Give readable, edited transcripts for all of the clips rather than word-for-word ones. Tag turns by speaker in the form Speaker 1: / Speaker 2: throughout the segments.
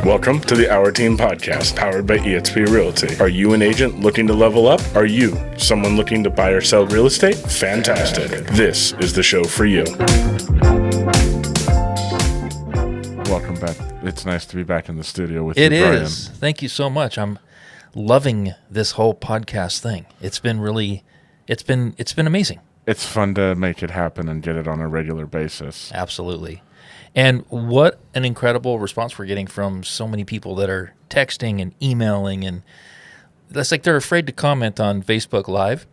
Speaker 1: Welcome to the Our Team Podcast, powered by eXp Realty. Are you an agent looking to level up? Are you someone looking to buy or sell real estate? Fantastic. This is the show for you. Welcome back. It's nice to be back in the studio with you, Brian.
Speaker 2: It is. Thank you so much. I'm loving this whole podcast thing. It's been amazing.
Speaker 1: It's fun to make it happen and get it on a regular basis.
Speaker 2: Absolutely. And what an incredible response we're getting from so many people that are texting and emailing. And that's like they're afraid to comment on Facebook Live,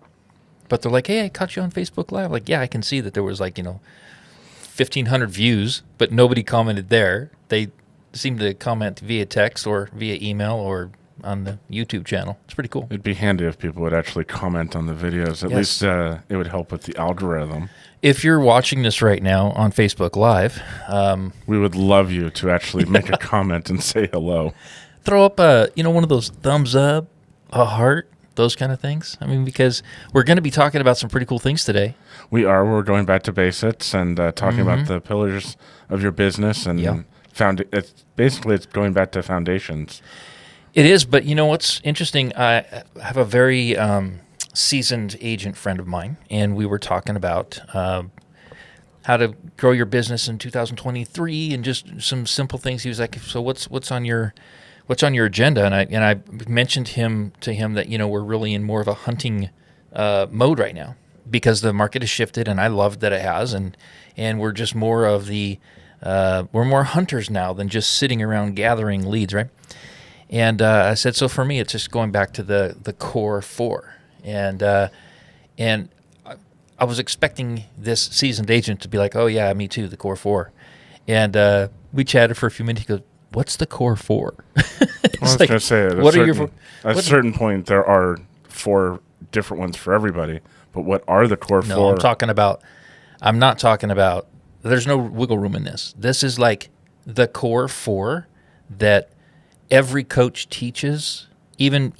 Speaker 2: but they're like, hey, I caught you on Facebook Live. Like, yeah, I can see that there was 1,500 views, but nobody commented there. They seem to comment via text or via email or on the YouTube channel. It's pretty cool.
Speaker 1: It'd be handy if people would actually comment on the videos. At least it would help with the algorithm.
Speaker 2: If you're watching this right now on Facebook Live,
Speaker 1: we would love you to actually make a comment and say hello.
Speaker 2: Throw up one of those thumbs up, a heart, those kind of things. I mean, because we're going to be talking about some pretty cool things today.
Speaker 1: We are. We're going back to basics and talking about the pillars of your business and it's going back to foundations.
Speaker 2: It is, but you know what's interesting? I have a very seasoned agent friend of mine, and we were talking about how to grow your business in 2023 and just some simple things. He was like, "So what's on your agenda?" And I mentioned to him that we're really in more of a hunting mode right now because the market has shifted, and I love that it has, and we're just more of we're more hunters now than just sitting around gathering leads, right? And I said, so for me, it's just going back to the core four. And I was expecting this seasoned agent to be like, oh, yeah, me too, the core four. And we chatted for a few minutes. He goes, what's the core four?
Speaker 1: I was going to say, at a certain point, there are 4 different ones for everybody. But what are the core 4?
Speaker 2: No, I'm not talking about, there's no wiggle room in this. This is like the core 4 that every coach teaches, even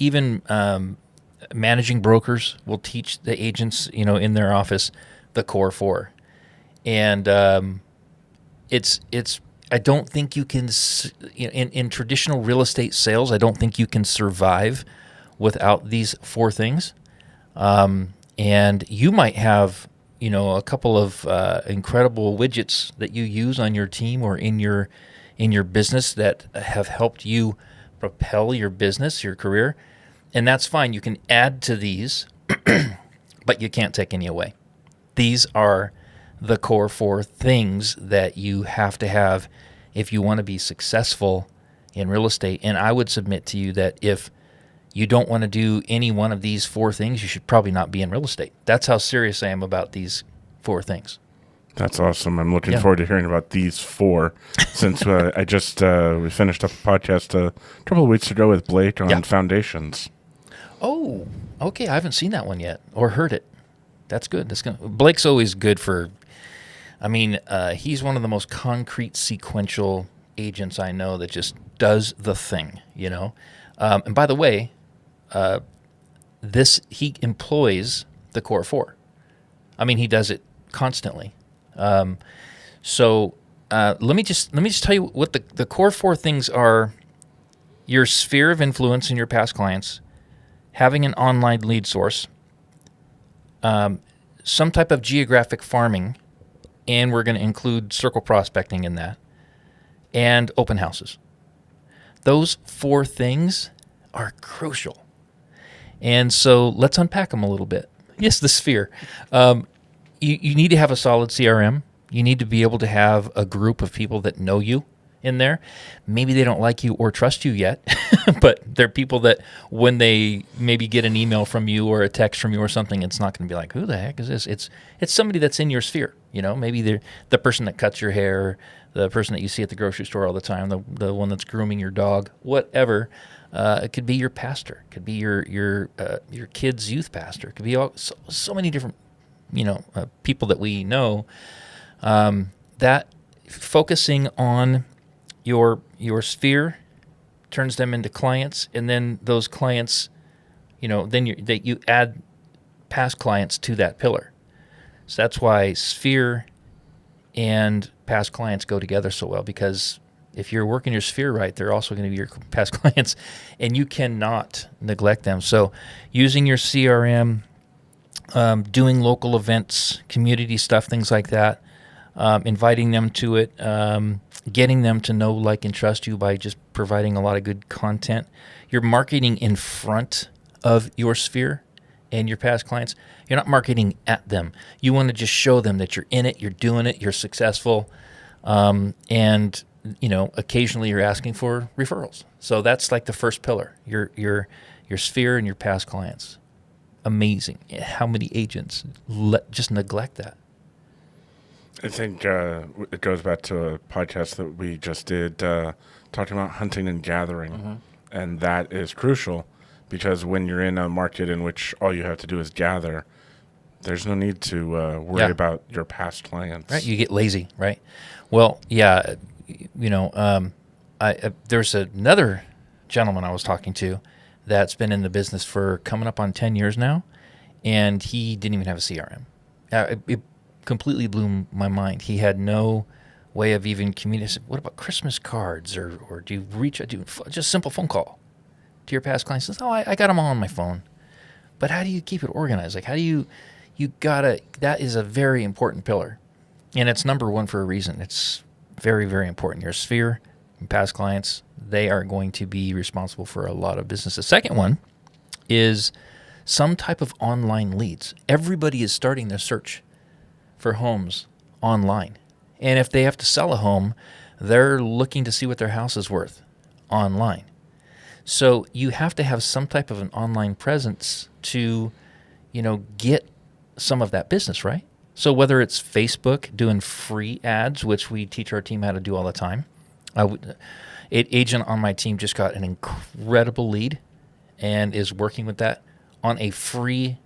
Speaker 2: managing brokers will teach the agents, in their office, the core 4. And it's. I don't think you can, in traditional real estate sales, I don't think you can survive without these 4 things. And you might have, a couple of incredible widgets that you use on your team or in your business that have helped you propel your business, your career, and that's fine. You can add to these, but you can't take any away. These are the core 4 things that you have to have if you want to be successful in real estate. And I would submit to you that if you don't want to do any one of these 4 things, you should probably not be in real estate. That's how serious I am about these 4 things.
Speaker 1: That's awesome. I'm looking forward to hearing about these 4 since I just we finished up a podcast a couple of weeks ago with Blake on foundations.
Speaker 2: Oh, okay. I haven't seen that one yet or heard it. That's good. Blake's always good for, he's one of the most concrete sequential agents I know that just does the thing, And by the way, he employs the core 4. He does it constantly. So let me just tell you what the core 4 things are: your sphere of influence in your past clients, having an online lead source, some type of geographic farming, and we're going to include circle prospecting in that, and open houses. Those 4 things are crucial. And so let's unpack them a little bit. Yes, the sphere. You need to have a solid CRM. You need to be able to have a group of people that know you in there. Maybe they don't like you or trust you yet, but they're people that when they maybe get an email from you or a text from you or something, it's not going to be like, who the heck is this? It's somebody that's in your sphere. Maybe they're the person that cuts your hair, the person that you see at the grocery store all the time, the one that's grooming your dog, whatever. It could be your pastor. It could be your kid's youth pastor. It could be so many different people that we know, that focusing on your sphere turns them into clients, and then those clients, then you add past clients to that pillar. So that's why sphere and past clients go together so well, because If you're working your sphere right, they're also going to be your past clients, and you cannot neglect them. So using your CRM, doing local events, community stuff, things like that, inviting them to it, getting them to know, like, and trust you by just providing a lot of good content. You're marketing in front of your sphere and your past clients. You're not marketing at them. You want to just show them that you're in it, you're doing it, you're successful, and occasionally you're asking for referrals. So that's like the first pillar: your sphere and your past clients. Amazing how many agents just neglect that.
Speaker 1: I think it goes back to a podcast that we just did talking about hunting and gathering. And that is crucial, because when you're in a market in which all you have to do is gather, there's no need to worry about your past clients.
Speaker 2: Right, you get lazy, right? Well, yeah, there's another gentleman I was talking to that's been in the business for coming up on 10 years now, and he didn't even have a CRM. It completely blew my mind. He had no way of even communicating. What about Christmas cards, or do you just simple phone call to your past clients? Says, oh, I got them all on my phone. But how do you keep it organized? Like, how do you gotta, that is a very important pillar. And it's number one for a reason. It's very, very important. Your sphere and past clients, they are going to be responsible for a lot of business. The second one is some type of online leads. Everybody is starting their search for homes online. And if they have to sell a home, they're looking to see what their house is worth online. So you have to have some type of an online presence to, get some of that business, right? So whether it's Facebook doing free ads, which we teach our team how to do all the time. An agent on my team just got an incredible lead and is working with that on a free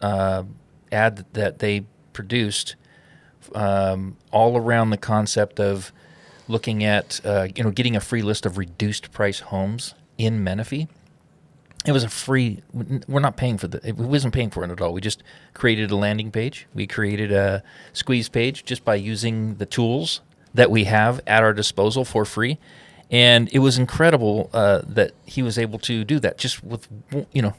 Speaker 2: ad that they produced, all around the concept of looking at, getting a free list of reduced price homes in Menifee. It was a free. We're not paying for it wasn't paying for it at all. We just created a landing page. We created a squeeze page just by using the tools that we have at our disposal for free. And it was incredible that he was able to do that just with,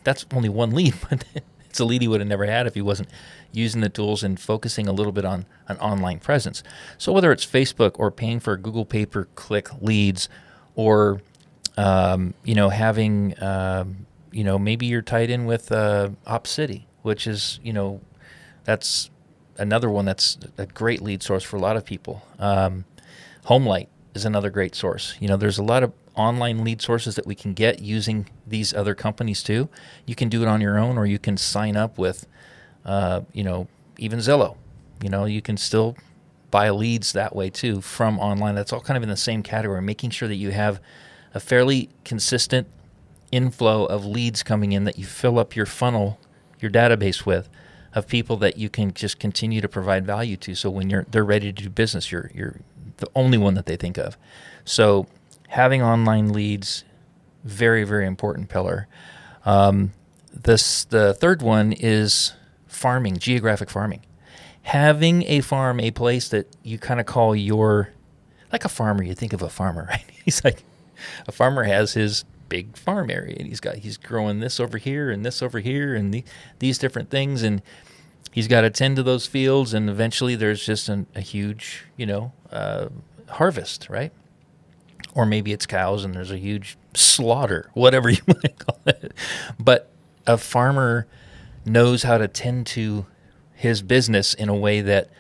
Speaker 2: that's only one lead, but it's a lead he would have never had if he wasn't using the tools and focusing a little bit on an online presence. So whether it's Facebook or paying for Google pay-per-click leads, or having, maybe you're tied in with OpCity, which is, that's another one that's a great lead source for a lot of people. HomeLight is another great source. There's a lot of online lead sources that we can get using these other companies too. You can do it on your own, or you can sign up with, even Zillow. You can still buy leads that way too from online. That's all kind of in the same category, making sure that you have a fairly consistent inflow of leads coming in that you fill up your funnel, your database with, of people that you can just continue to provide value to. So when they're ready to do business, you're the only one that they think of. So having online leads, very, very important pillar. The third one is farming, geographic farming. Having a farm, a place that you kind of call like a farmer. You think of a farmer, right? He's like, a farmer has his big farm area, and he's growing this over here and this over here and these different things, and he's got to tend to those fields, and eventually there's just a huge harvest, right? Or maybe it's cows and there's a huge slaughter, whatever you want to call it. But a farmer knows how to tend to his business in a way that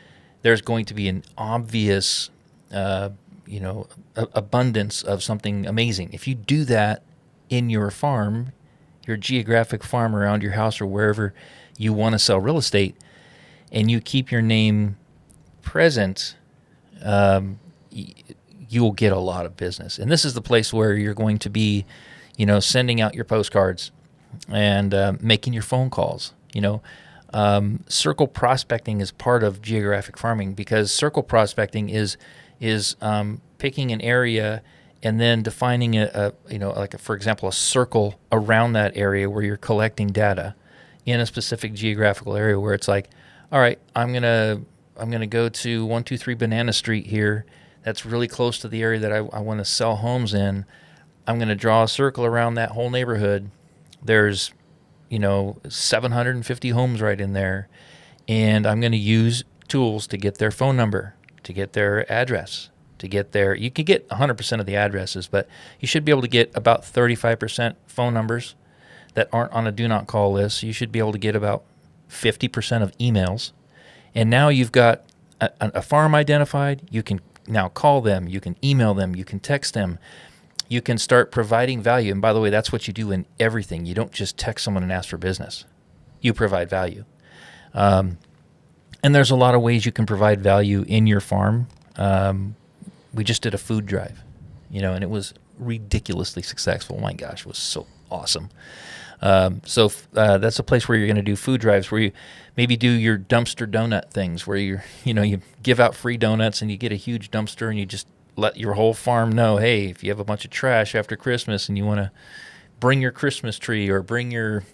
Speaker 2: there's going to be an obvious abundance of something amazing. If you do that in your farm, your geographic farm around your house or wherever you want to sell real estate, and you keep your name present, you'll get a lot of business. And this is the place where you're going to be, sending out your postcards and making your phone calls. Circle prospecting is part of geographic farming, because circle prospecting is picking an area and then defining for example, a circle around that area where you're collecting data in a specific geographical area, where it's like, all right, I'm gonna go to 123 Banana Street here. that's really close to the area that I want to sell homes in. I'm going to draw a circle around that whole neighborhood. There's, 750 homes right in there. And I'm going to use tools to get their phone number, to get their address, to get their, you can get 100% of the addresses, but you should be able to get about 35% phone numbers that aren't on a do not call list. You should be able to get about 50% of emails. And now you've got a farm identified. You can now call them, you can email them, you can text them. You can start providing value. And by the way, that's what you do in everything. You don't just text someone and ask for business. You provide value. And there's a lot of ways you can provide value in your farm. We just did a food drive, and it was ridiculously successful. My gosh, it was so awesome. So that's a place where you're going to do food drives, where you maybe do your dumpster donut things, where you give out free donuts and you get a huge dumpster and you just let your whole farm know, hey, if you have a bunch of trash after Christmas and you want to bring your Christmas tree or bring your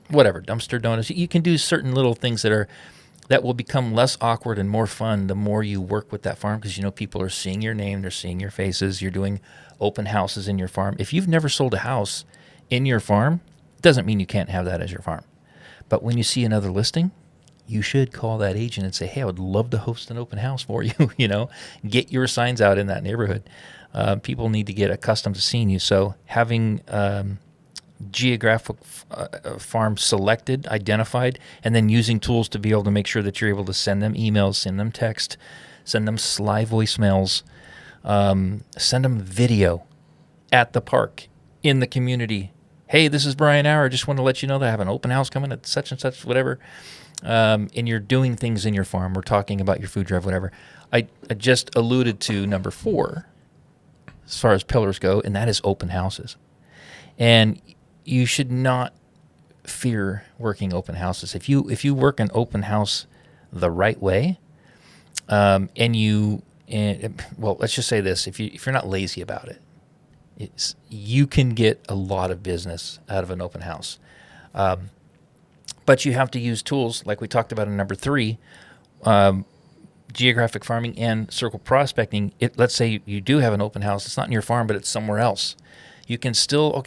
Speaker 2: whatever dumpster donuts, you can do certain little things that will become less awkward and more fun the more you work with that farm, because people are seeing your name, they're seeing your faces, you're doing open houses in your farm. If you've never sold a house in your farm, doesn't mean you can't have that as your farm. But when you see another listing, you should call that agent and say, hey, I would love to host an open house for you. Get your signs out in that neighborhood. People need to get accustomed to seeing you. So having geographic farm selected, identified, and then using tools to be able to make sure that you're able to send them emails, send them text, send them sly voicemails, send them video at the park, in the community. Hey, this is Brian Hour. I just want to let you know that I have an open house coming at such and such, whatever. And you're doing things in your farm. We're talking about your food drive, whatever. I just alluded to number 4 as far as pillars go, and that is open houses. And you should not fear working open houses. If you work an open house the right way, well, let's just say this: if you're not lazy about it, you can get a lot of business out of an open house. But you have to use tools like we talked about in number 3, geographic farming and circle prospecting. Let's say you do have an open house. It's not in your farm, but it's somewhere else. You can still,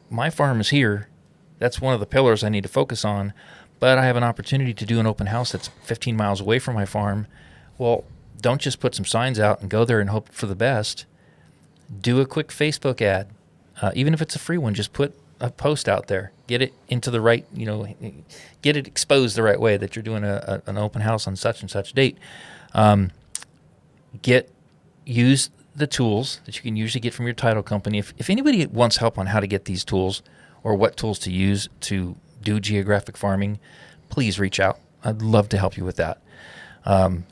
Speaker 2: my farm is here. That's one of the pillars I need to focus on. But I have an opportunity to do an open house that's 15 miles away from my farm. Well, don't just put some signs out and go there and hope for the best. Do a quick Facebook ad. Even if it's a free one, just put a post out there. Get it into the right, get it exposed the right way that you're doing an open house on such and such date. Use the tools that you can usually get from your title company. If anybody wants help on how to get these tools or what tools to use to do geographic farming, please reach out. I'd love to help you with that. And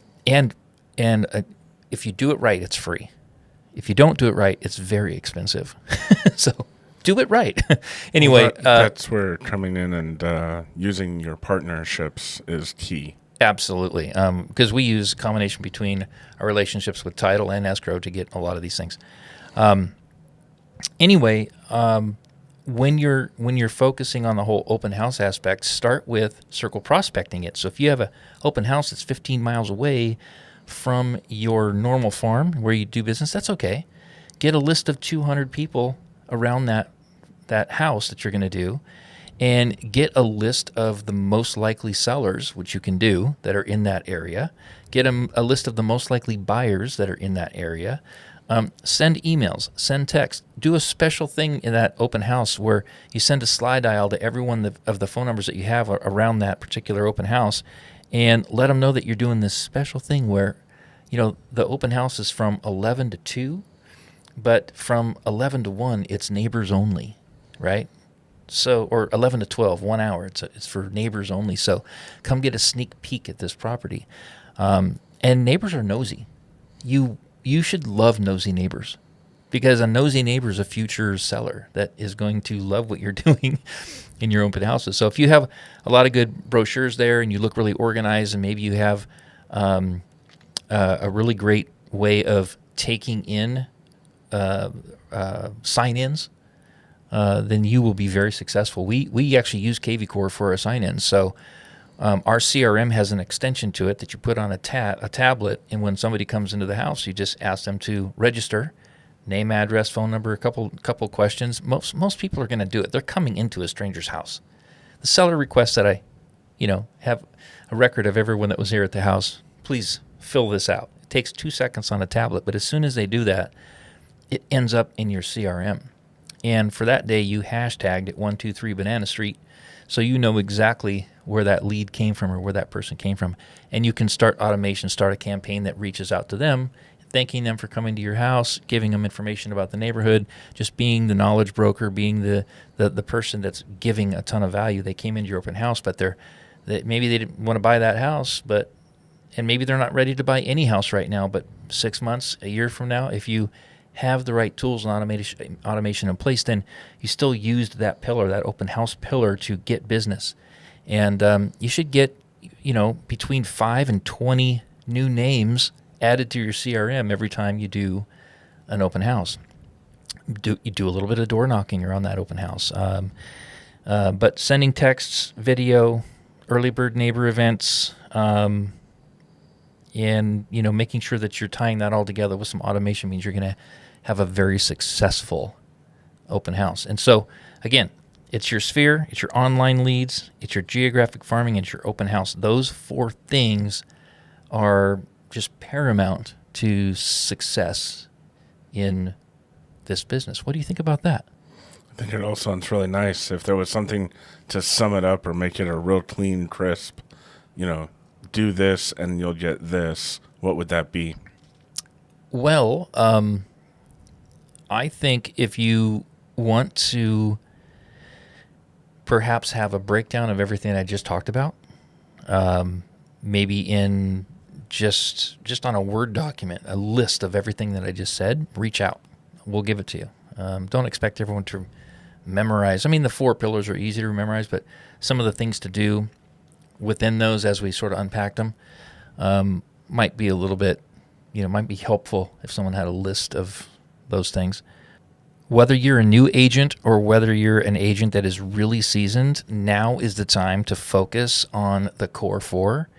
Speaker 2: if you do it right, it's free. If you don't do it right, it's very expensive. So do it right. Anyway,
Speaker 1: well, that's where coming in and using your partnerships is key.
Speaker 2: Absolutely, because we use a combination between our relationships with title and escrow to get a lot of these things. When you're focusing on the whole open house aspect, start with circle prospecting it. So if you have an open house that's 15 miles away from your normal farm where you do business, that's okay. Get a list of 200 people around that house that you're going to do, and get a list of the most likely sellers, which you can do, that are in that area. Get a list of the most likely buyers that are in that area. Send emails, send text. Do a special thing in that open house where you send a slide dial to everyone of the phone numbers that you have around that particular open house, and let them know that you're doing this special thing where, the open house is from 11 to 2, but from 11 to 1, it's neighbors only, right? So, or 11 to 12, 1 hour. It's for neighbors only. So come get a sneak peek at this property. And neighbors are nosy. You should love nosy neighbors, because a nosy neighbor is a future seller that is going to love what you're doing in your open houses. So if you have a lot of good brochures there and you look really organized, and maybe you have a really great way of taking in sign-ins, then you will be very successful. We actually use KV Core for our sign-ins. So Our CRM has an extension to it that you put on a tablet, and when somebody comes into the house, you just ask them to register, name, address, phone number, a couple questions. Most people are going to do it. They're coming into a stranger's house. The seller requests that I, have a record of everyone that was here at the house. Please fill this out. It takes 2 seconds on a tablet, but as soon as they do that, it ends up in your CRM. And for that day, you hashtagged it 123 Banana Street, so you know exactly where that lead came from or where that person came from. And you can start automation, start a campaign that reaches out to them, thanking them for coming to your house, giving them information about the neighborhood, just being the knowledge broker, being the person that's giving a ton of value. They came into your open house, but maybe they didn't want to buy that house, and maybe they're not ready to buy any house right now, but 6 months, a year from now, if you have the right tools and automation in place, then you still used that pillar, that open house pillar, to get business. And you should get, between 5 and 20 new names added to your CRM every time you do an open house. You do a little bit of door knocking around that open house. But sending texts, video, early bird neighbor events, and making sure that you're tying that all together with some automation means you're going to have a very successful open house. And so, again, it's your sphere, it's your online leads, it's your geographic farming, and it's your open house. Those 4 things are just paramount to success in this business. What do you think about that?
Speaker 1: I think it all sounds really nice. If there was something to sum it up or make it a real clean, crisp, do this and you'll get this, what would that be?
Speaker 2: Well, I think if you want to perhaps have a breakdown of everything I just talked about, maybe in just on a Word document, a list of everything that I just said, reach out. We'll give it to you. Don't expect everyone to memorize. I mean, the 4 pillars are easy to memorize, but some of the things to do within those as we sort of unpack them might be a little bit, might be helpful if someone had a list of those things. Whether you're a new agent or whether you're an agent that is really seasoned, now is the time to focus on the core 4.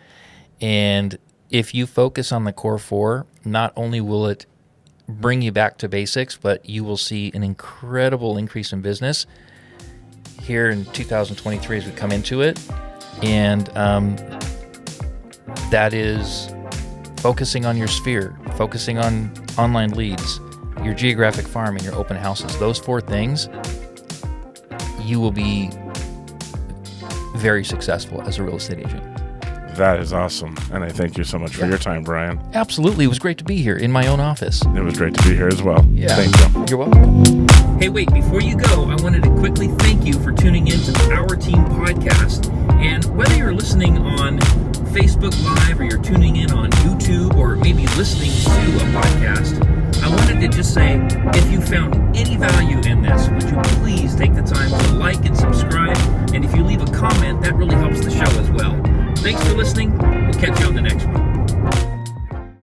Speaker 2: And if you focus on the core 4, not only will it bring you back to basics, but you will see an incredible increase in business here in 2023 as we come into it. And that is focusing on your sphere, focusing on online leads, your geographic farm, and your open houses. Those 4 things, you will be very successful as a real estate agent.
Speaker 1: That is awesome. And I thank you so much for your time, Brian.
Speaker 2: Absolutely. It was great to be here in my own office.
Speaker 1: It was great to be here as well.
Speaker 2: Yeah.
Speaker 1: Thank you.
Speaker 2: You're welcome. Hey, wait, before you go, I wanted to quickly thank you for tuning in to the Our Team podcast. And whether you're listening on Facebook Live or you're tuning in on YouTube or maybe listening to a podcast, I wanted to just say, if you found any value in this, would you please take the time to like and subscribe? And if you leave a comment, that really helps the show as well. Thanks for listening. We'll catch you on